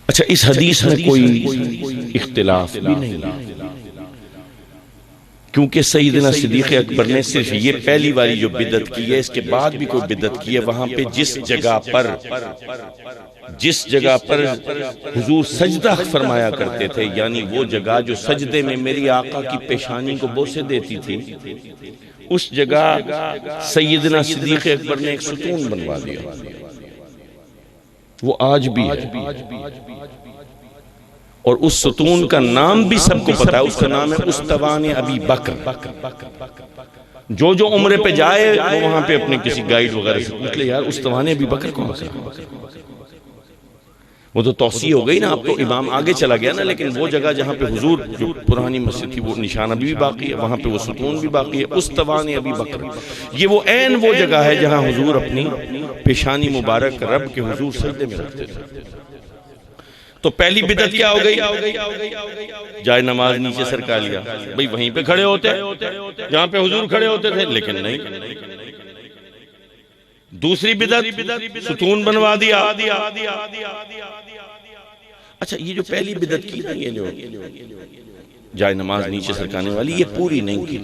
[SPEAKER 1] اچھا اس حدیث میں کوئی اختلاف بھی نہیں، کیونکہ سیدنا صدیق اکبر نے صرف یہ پہلی والی جو بدعت کی ہے، اس کے بعد بھی کوئی بدعت کی ہے، وہاں پہ جس جگہ پر حضور سجدہ فرمایا کرتے تھے، یعنی وہ جگہ جو سجدے میں میری آقا کی پیشانی کو بوسے دیتی تھی، اس جگہ سیدنا صدیق اکبر نے ایک ستون بنوا دیا، وہ آج بھی ہے، اور اس ستون کا نام بھی سب کو پتا ہے، اس کا نام ہے استوان ابی بکر۔ جو عمرے پہ جائے وہ وہاں پہ اپنے کسی گائیڈ وغیرہ سے پوچھ لے، یار استوان ابی بکر کون سا؟ وہ تو توسیع ہو گئی نا، اب تو امام آگے چلا گیا نا، لیکن وہ جگہ جہاں پہ حضور جو پرانی مسجد تھی وہ نشان ابھی بھی باقی ہے، وہاں پہ وہ ستون بھی باقی ہے، استوان ابی بکر۔ یہ وہ عین وہ جگہ ہے جہاں حضور اپنی پیشانی مبارک رب کے حضور سجدے میں رکھتے تھے۔ تو پہلی بدعت کیا ہو گئی؟ جائے نماز نیچے سرکا لیا، بھئی وہیں پہ کھڑے ہوتے جہاں پہ حضور کھڑے ہوتے تھے، لیکن نہیں۔ دوسری بدعت ستون بنوا دیا۔ اچھا یہ جو پہلی بدعت کی نا، یہ جو جائے نماز نیچے سرکانے والی، یہ پوری نہیں کی،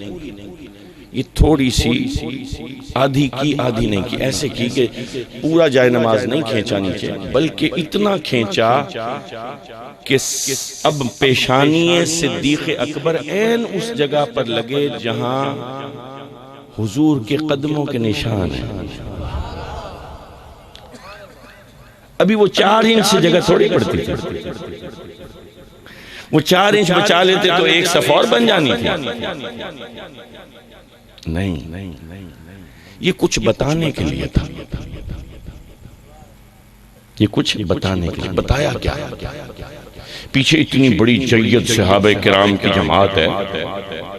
[SPEAKER 1] یہ تھوڑی سی آدھی کی آدھی نہیں کی، ایسے کی کہ پورا جائے نماز نہیں کھینچا نیچے، بلکہ اتنا کھینچا کہ اب پیشانی صدیق اکبر عین اس جگہ پر لگے جہاں حضور کے قدموں کے نشان ہیں۔ ابھی وہ 4 انچ سے جگہ تھوڑی پڑتی تھی، وہ 4 انچ بچا لیتے تو ایک صف اور بن جانی تھی۔ نہیں، یہ کچھ بتانے کے لیے تھا، یہ کچھ بتانے کے لیے۔ بتایا کیا؟ پیچھے اتنی بڑی جیت صحابہ کرام کی جماعت ہے،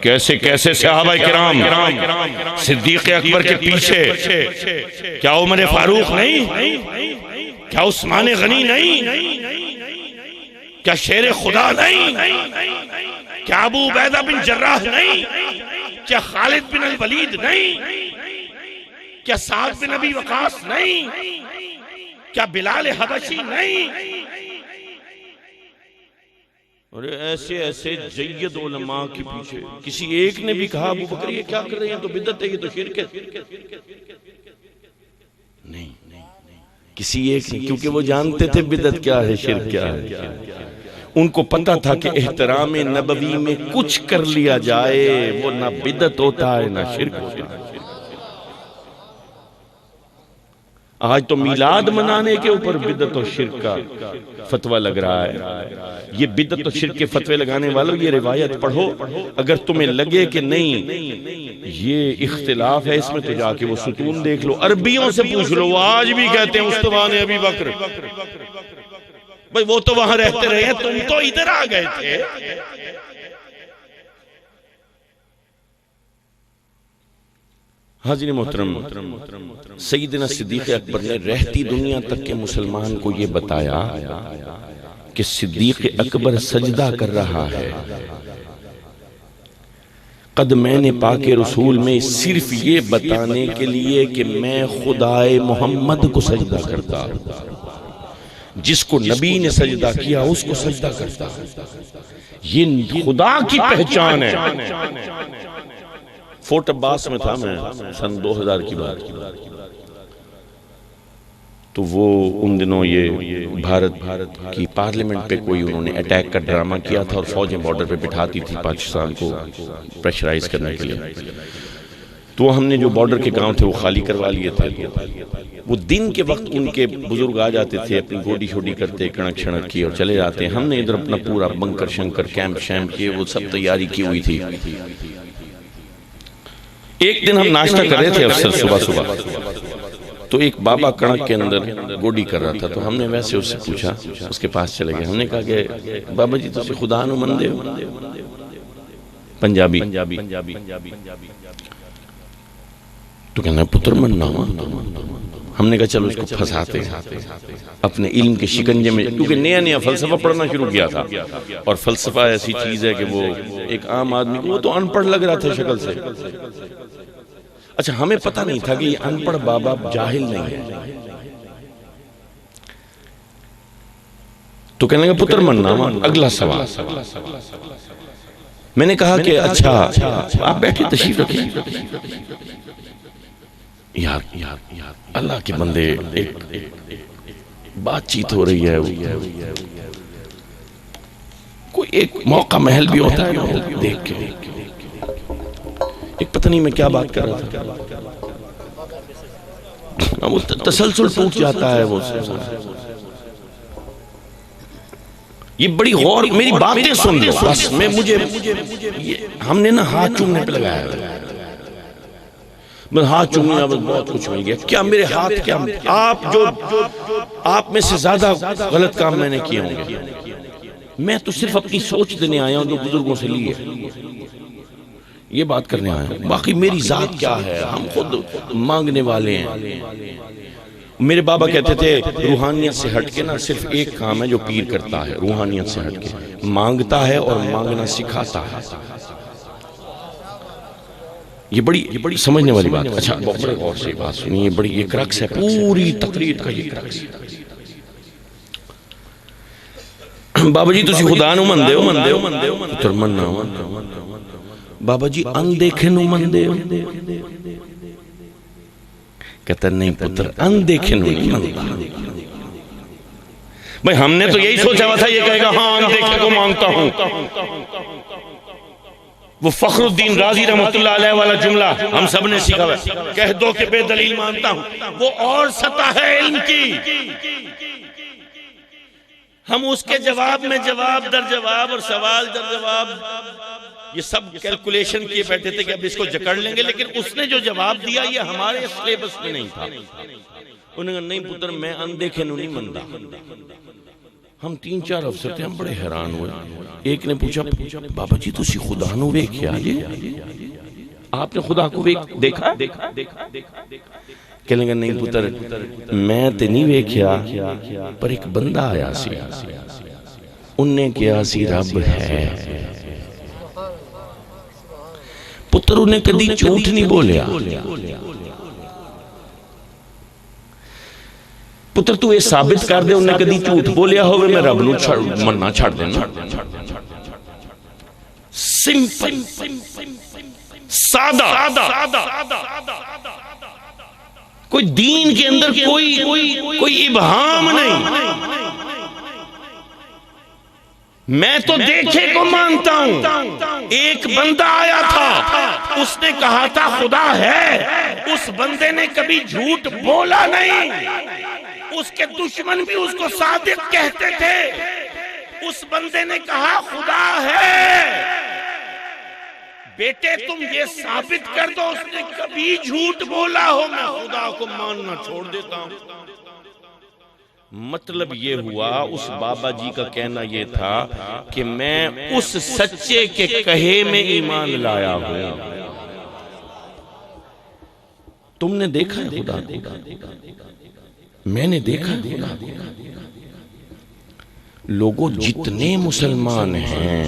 [SPEAKER 1] کیسے کیسے صحابہ کرام صدیق اکبر کے پیچھے، کیا عمر فاروق نہیں؟ کیا عثمان غنی نہیں؟ کیا شیر خدا نہیں؟ کیا ابو عبیدہ بن جراح نہیں؟ کیا خالد بن الولید نہیں؟ کیا سعد بن ابی وقاص نہیں؟ کیا بلال حبشی نہیں؟ اور ایسے ایسے جید علماء کے پیچھے کسی ایک نے بھی کہا ابو بکر یہ کیا کر رہے ہیں، تو بدعت ہے، یہ تو شرک ہے؟ نہیں، کسی ایک نے، کیونکہ وہ جانتے تھے بدعت کیا ہے، شرک کیا ہے۔ ان کو پتا تھا کہ احترام نبوی میں کچھ کر لیا جائے وہ نہ بدعت ہوتا ہے نہ شرک ہوتا ہے۔ آج تو میلاد منانے کے اوپر بدعت و شرک کا فتوہ لگ رہا ہے۔ یہ بدعت و شرک کے فتوے لگانے والوں یہ روایت پڑھو، اگر تمہیں لگے کہ نہیں یہ اختلاف ہے اس میں، تو جا کے وہ ستون دیکھ لو، عربیوں سے پوچھ لو، وہ آج بھی کہتے ہیں استوان ابی بکر۔ بھئی وہ تو وہاں رہتے رہے ہیں، تم تو ادھر آ گئے تھے۔ حاضرین محترم، سیدنا صدیق اکبر نے رہتی دنیا تک کے مسلمان کو یہ بتایا کہ صدیق اکبر سجدہ کر رہا ہے۔ قد میں نے پاک رسول میں صرف یہ بتانے کے لیے کہ میں خدائے محمد کو سجدہ کرتا، جس کو نبی نے سجدہ کیا اس کو سجدہ کرتا، یہ خدا کی پہچان ہے۔ فورٹ عباس میں تھا میں سن 2000 کی بات، تو وہ ان دنوں یہ بھارت کی پارلیمنٹ پہ کوئی انہوں نے اٹیک کا ڈرامہ کیا تھا، اور فوجیں بارڈر پہ بٹھاتی تھی پاکستان کو پریشرائز کرنے کے لیے۔ تو ہم نے جو بارڈر کے گاؤں تھے وہ خالی کروا لیے تھے۔ وہ دن کے وقت ان کے بزرگ آ جاتے تھے، اپنی گوڈی شوڈی کرتے، کڑک شڑک کی اور چلے جاتے ہیں۔ ہم نے ادھر اپنا پورا بنکر شنکر کیمپ شیمپ کیے، وہ سب تیاری کی ہوئی تھی۔ ایک دن ہم ناشتہ کر رہے تھے افسر صبح، تو ایک بابا کڑک کے اندر گوڈی کر رہا تھا، تو ہم نے ویسے اس سے پوچھا، اس کے پاس چلے گئے، ہم نے کہا کہ بابا جی تسی خدا نو مندے ہو؟ پنجابی تو کہنا ہے پتر مننا، ہم نے کہا چلو اس کو پھنساتے ہیں اپنے علم کے شکنجے میں، کیونکہ نیا نیا فلسفہ پڑھنا شروع کیا تھا، اور فلسفہ ایسی چیز ہے کہ وہ ایک عام آدمی کو، وہ تو ان پڑھ لگ رہا تھا شکل سے. اچھا ہمیں پتہ نہیں تھا کہ یہ ان پڑھ بابا جاہل نہیں ہے. تو کہنے لگا پتر مننا اگلا سوال. میں نے کہا کہ اچھا آپ بیٹھے تشریف رکھیں. یار اللہ کے بندے، بات چیت ہو رہی ہے، کوئی ایک موقع محل بھی ہوتا ہے، دیکھ کے ایک پتہ نہیں میں کیا بات کر رہا تھا، وہ تسلسل ٹوٹ جاتا ہے. وہ یہ بڑی غور، میری باتیں سن لو بس. مجھے ہم نے نا ہاتھ چومنے پہ لگایا ہے، بس ہاتھ چومنا، بس بہت کچھ مل گیا. کیا میرے ہاتھ، کیا آپ میں سے زیادہ غلط کام میں نے کیے ہوں گے. میں تو صرف اپنی سوچ دینے آیا ہوں جو بزرگوں سے لی ہے، یہ بات کرنے آیا ہوں. باقی میری ذات کیا ہے، ہم خود مانگنے والے ہیں. میرے بابا کہتے تھے روحانیت سے ہٹ کے نا صرف ایک کام ہے جو پیر کرتا ہے، روحانیت سے ہٹ کے مانگتا ہے اور مانگنا سکھاتا ہے. یہ بڑی سمجھنے والی بات. اچھا بڑے غور سے بات سنی، یہ بڑی، یہ کرکس ہے پوری تقریر کا، یہ کرکس. بابا جی تسی خدا نو مندے ہو؟ پتر مننا. بابا جی اندیکھے نو مندے ہو؟ کہتا نہیں پتر اندیکھے نو نہیں مانگتا. بھئی ہم نے تو یہی سوچا ہوا تھا یہ کہے گا ہاں اندیکھے کو مانگتا ہوں. وہ فخر الدین رازی رحمت اللہ علیہ والا جملہ ہم سب نے سیکھا ہوا ہے، کہہ دو کہ بے دلیل مانتا ہوں. وہ اور سطح ہے علم کی. ہم اس کے جواب میں جواب در جواب اور سوال در جواب یہ سب کیلکولیشن کیے بیٹھے تھے کہ اب اس کو جکڑ لیں گے، لیکن اس نے جو جواب دیا یہ ہمارے سلیبس میں نہیں تھا. انہوں نے کہا نہیں پتر میں اندیکھے نو نہیں مندا. ہم 3-4 افسر تھے، ہم بڑے حیران ہوئے. ایک نے پوچھا بابا جی تسی خدا نو ویکھیا جی؟ آپ نے خدا کو دیکھا؟ کہنے لگا نہیں پتر میں تے نہیں ویکھیا، پر ایک بندہ آیا سی، ان نے کیا سی رب ہے. پتر انہیں کدی جھوٹ نہیں بولیا. پتر تو یہ ثابت کر دے انہیں کدی جھوٹ بولیا ہوئے میں رب نو مننا چھڑ دینا. سمپل، سادہ، کوئی دین کے اندر کوئی ابہام نہیں. میں تو دیکھے کو مانتا ہوں. ایک بندہ آیا تھا، اس نے کہا تھا خدا ہے، اس بندے نے کبھی جھوٹ بولا نہیں. اس کے دشمن بھی اس کو صادق کہتے تھے. اس بندے نے کہا خدا ہے. بیٹے تم یہ ثابت کر دو اس نے کبھی جھوٹ بولا ہو، میں خدا کو ماننا چھوڑ دیتا ہوں. مطلب یہ ہوا اس بابا جی کا کہنا یہ تھا کہ میں اس سچے کے کہے میں ایمان لایا ہوں. تم نے دیکھا ہے خدا کو؟ میں نے دیکھا ہے خدا کو. لوگوں جتنے مسلمان ہیں،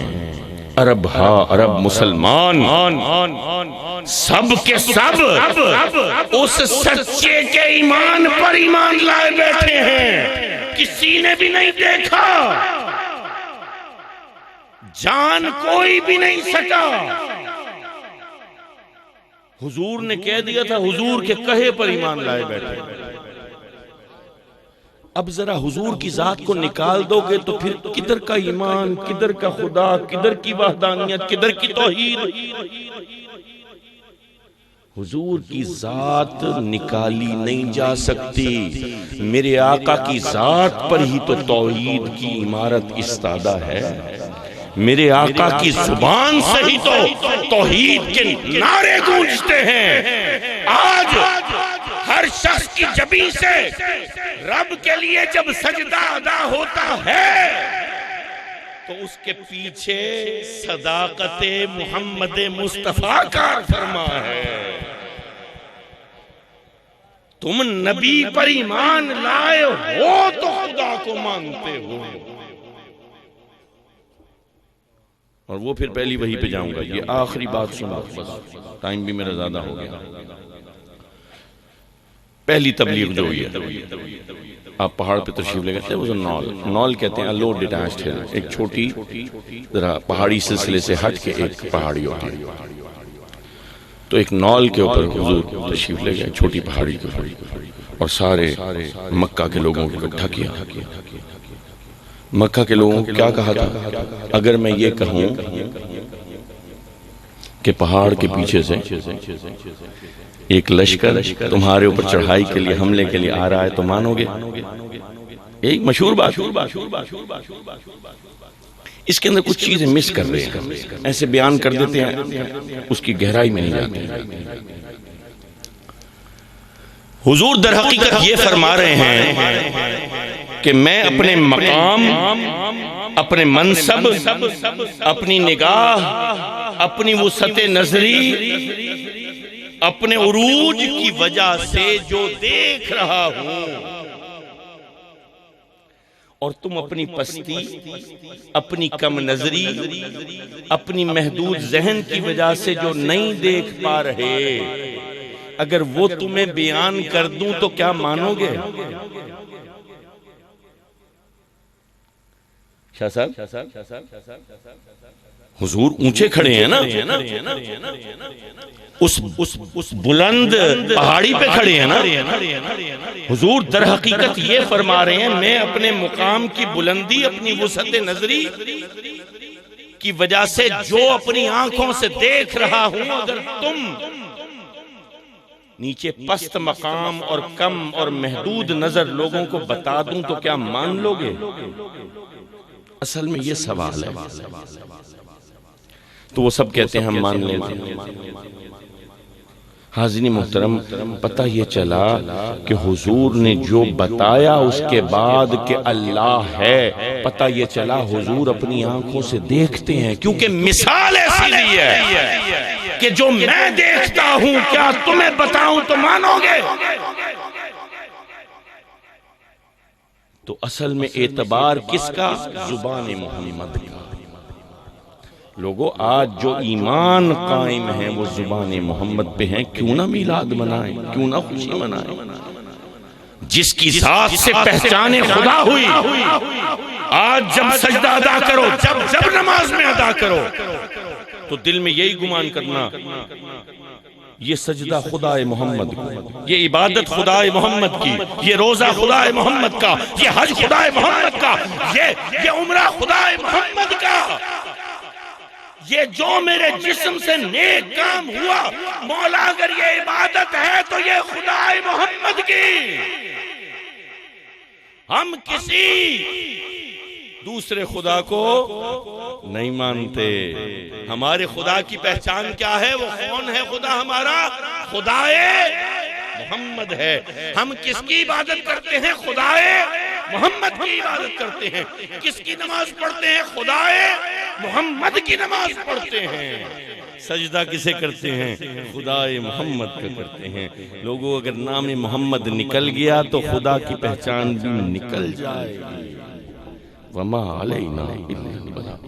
[SPEAKER 1] عرب عرب مسلمان، سب کے سب اس سچے کے ایمان پر ایمان لائے بیٹھے ہیں. کسی نے بھی نہیں دیکھا، جان کوئی بھی نہیں سکا. حضور نے کہہ دیا تھا، حضور کے کہے پر ایمان لائے بیٹھے. اب ذرا حضور کی ذات کو نکال دو گے تو پھر کدھر کا ایمان، کدھر کا خدا، کدھر کی وحدانیت، کدھر کی توحید. حضور کی ذات نکالی نہیں جا سکتی. میرے آقا کی ذات پر ہی تو توحید کی عمارت استادہ ہے. میرے آقا کی زبان سے ہی تو توحید کے نعرے گونجتے ہیں. آج ہر شخص کی جبیں سے رب کے لیے جب سجدہ ادا ہوتا ہے تو اس کے پیچھے صداقت محمد مصطفیٰ کا فرما ہے. تم نبی پر ایمان لائے ہو تو خدا کو مانتے ہو. اور وہ پھر پہلی وحی پہ جاؤں گا. یہ آخری بات سنو, بس ٹائم بھی میرا زیادہ ہو گیا. پہلی تبلیغ جو ہوئی ہے, آپ پہاڑ پہ تشریف لے گئے, وہ نال کہتے ہیں, لو ڈیٹیچڈ ہل, ایک چھوٹی ذرا پہاڑی سلسلے سے ہٹ کے ایک پہاڑی ہوتی ہے. تو ایک نال کے اوپر حضور تشریف لے گئے, چھوٹی پہاڑی کے اوپر, اور سارے مکہ کے لوگوں کو اکٹھا کیا. مکہ کے لوگوں کو کیا کہا تھا, اگر میں یہ کہوں کہ پہاڑ کے پیچھے سے ایک لشکر تمہارے اوپر چڑھائی کے لیے, حملے کے لیے آ رہا ہے, تو مانو گے؟ ایک مشہور بات. اس کے اندر کچھ چیزیں مس کر رہے ہیں, ایسے بیان کر دیتے ہیں, اس کی گہرائی میں نہیں جاتے. حضور در حقیقت یہ فرما رہے ہیں کہ میں اپنے مقام, اپنے منصب, اپنی نگاہ, اپنی وسعت نظری, اپنے عروج کی وجہ سے جو دیکھ رہا ہوں, اور تم اپنی پستی, اپنی کم نظری, اپنی محدود ذہن کی وجہ سے جو نہیں دیکھ پا رہے, اگر وہ تمہیں بیان کر دوں تو کیا مانو گے؟ شاہ صاحب, حضور اونچے کھڑے ہیں نا, اس بلند پہاڑی پہ کھڑے ہیں نا. حضور در حقیقت یہ فرما رہے ہیں, میں اپنے مقام کی بلندی, اپنی وسعت نظری کی وجہ سے جو اپنی آنکھوں سے دیکھ رہا ہوں, اگر تم نیچے پست مقام اور کم اور محدود نظر لوگوں کو بتا دوں تو کیا مان لو گے؟ اصل میں یہ سوال ہے. تو وہ سب کہتے ہیں ہم مان لیتے ہیں. حاضرین محترم, پتہ یہ چلا کہ حضور نے جو بتایا اس کے بعد کہ اللہ ہے, پتہ یہ چلا حضور اپنی آنکھوں سے دیکھتے ہیں, کیونکہ مثال ایسی لی ہے کہ جو میں دیکھتا ہوں کیا تمہیں بتاؤں تو مانو گے؟ تو اصل میں اعتبار کس کا؟ زبان محمد کا. لوگوں, آج جو ایمان قائم ہیں وہ زبان محمد پہ ہیں. کیوں نہ میلاد منائیں, کیوں نہ خوشی منائیں؟ جس کی ذات سے پہچان خدا ہوئی, آج جب سجدہ ادا کرو, جب نماز میں ادا کرو, تو دل میں یہی گمان کرنا, یہ سجدہ خدا محمد کا, یہ عبادت خدا محمد کی, یہ روزہ خدا محمد کا, یہ حج خدا محمد کا, یہ عمرہ خدا محمد کا, یہ جو میرے جسم سے نیک کام ہوا, مولا اگر یہ عبادت ہے تو یہ خدا محمد کی. ہم کسی دوسرے خدا کو نہیں مانتے. ہمارے خدا کی پہچان کیا ہے؟ وہ کون ہے خدا ہمارا؟ خدا محمد ہے. ہم کس کی عبادت کرتے ہیں؟ خدا محمد کی عبادت کرتے ہیں. کس کی نماز پڑھتے ہیں؟ خدا محمد کی نماز پڑھتے ہیں. سجدہ کسے کرتے ہیں؟ خدا محمد کا کرتے ہیں. لوگوں, اگر نام محمد نکل گیا تو خدا کی پہچان بھی نکل جائے گی. وما علینا الا البلاغ.